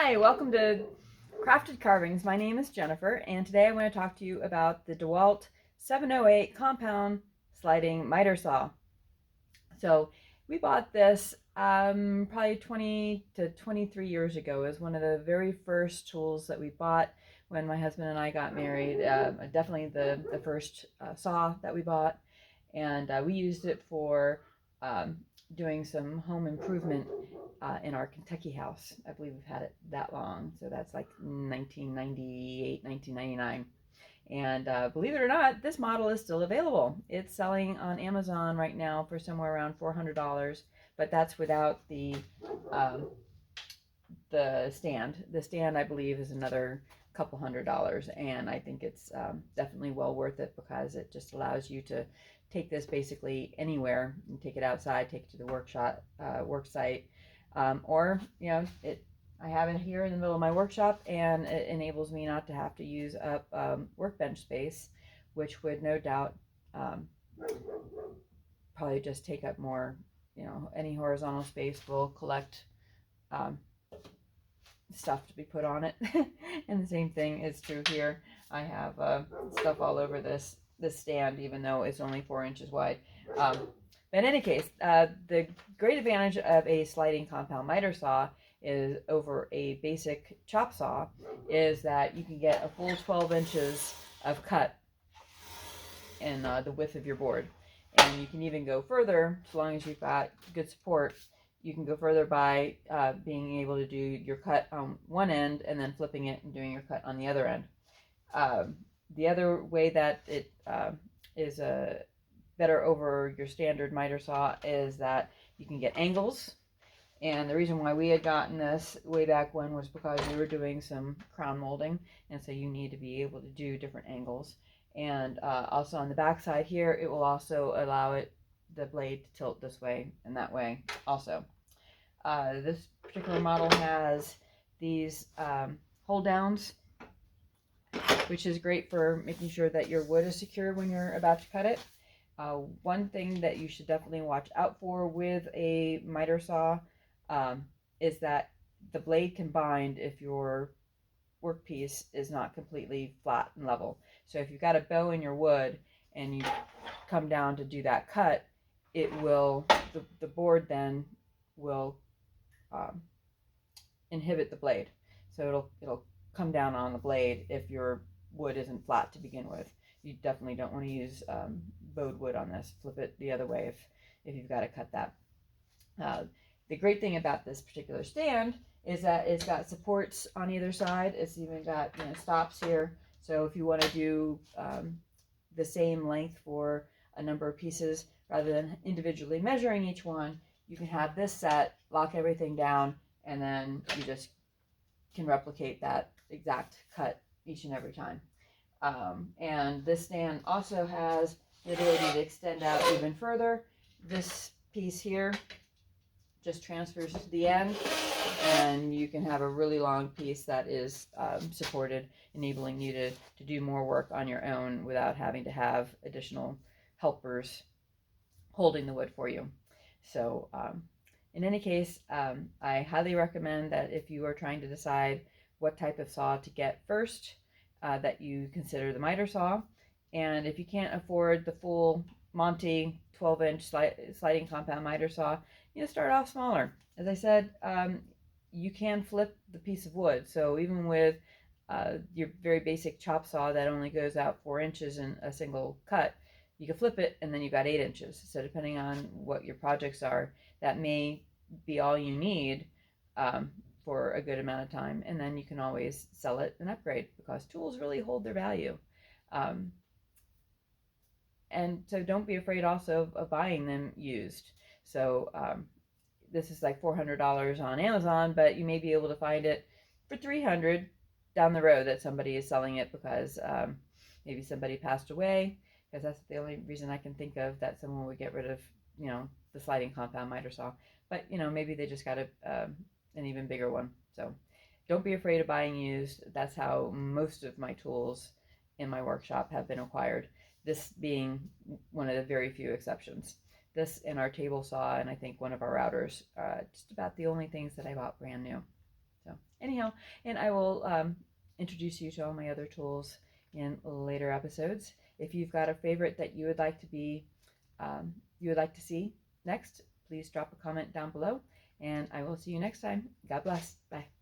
Hi, welcome to Crafted Carvings. My name is Jennifer, and today I'm going to talk to you about the DeWalt 708 compound sliding miter saw. So we bought this probably 20 to 23 years ago. It was one of the very first tools that we bought when my husband and I got married. Definitely the first saw that we bought, and we used it for doing some home improvement in our Kentucky house. I believe we've had it that long, so that's like 1998, 1999. And believe it or not, this model is still available. It's selling on Amazon right now for somewhere around $400, but that's without um, the stand. The stand, I believe, is another couple $100, and I think it's definitely well worth it because it just allows you to take this basically anywhere and take it outside, take it to the workshop, work site, or I have it here in the middle of my workshop, and it enables me not to have to use up workbench space, which would no doubt um, probably just take up more. Any horizontal space will collect um, stuff to be put on it. And the same thing is true here. I have stuff all over this stand, even though it's only 4 inches wide. But in any case, the great advantage of a sliding compound miter saw is over a basic chop saw is that you can get a full 12 inches of cut in the width of your board. And you can even go further, as long as you've got good support. You can go further by being able to do your cut on one end and then flipping it and doing your cut on the other end. The other way that it is better over your standard miter saw is that you can get angles. And the reason why we had gotten this way back when was because we were doing some crown molding, and so you need to be able to do different angles. And also on the back side here, it will also allow the blade to tilt this way and that way also. This particular model has these hold downs, which is great for making sure that your wood is secure when you're about to cut it. One thing that you should definitely watch out for with a miter saw is that the blade can bind if your workpiece is not completely flat and level. So if you've got a bow in your wood and you come down to do that cut, it will, the board then will inhibit the blade. So it'll come down on the blade if your wood isn't flat to begin with. You definitely don't want to use bowed wood on this. Flip it the other way if you've got to cut that. The great thing about this particular stand is that it's got supports on either side. It's even got stops here. So if you want to do the same length for a number of pieces, rather than individually measuring each one, you can have this set, lock everything down, and then you just can replicate that exact cut each and every time. And this stand also has the ability to extend out even further. This piece here just transfers to the end, and you can have a really long piece that is supported, enabling you to do more work on your own without having to have additional helpers holding the wood for you. So in any case, I highly recommend that if you are trying to decide what type of saw to get first, that you consider the miter saw. And if you can't afford the full Monty 12-inch sliding compound miter saw, start off smaller. As I said, you can flip the piece of wood. So even with your very basic chop saw that only goes out 4 inches in a single cut, you can flip it and then you've got 8 inches. So depending on what your projects are, that may be all you need for a good amount of time. And then you can always sell it and upgrade because tools really hold their value. And so don't be afraid also of buying them used. So this is like $400 on Amazon, but you may be able to find it for $300 down the road that somebody is selling it because maybe somebody passed away, because that's the only reason I can think of that someone would get rid of, the sliding compound miter saw. But, maybe they just got an even bigger one. So don't be afraid of buying used. That's how most of my tools in my workshop have been acquired, this being one of the very few exceptions. This and our table saw, and I think one of our routers, just about the only things that I bought brand new. So anyhow, and I will introduce you to all my other tools in later episodes. If you've got a favorite that you would like to see next, please drop a comment down below, and I will see you next time. God bless. Bye.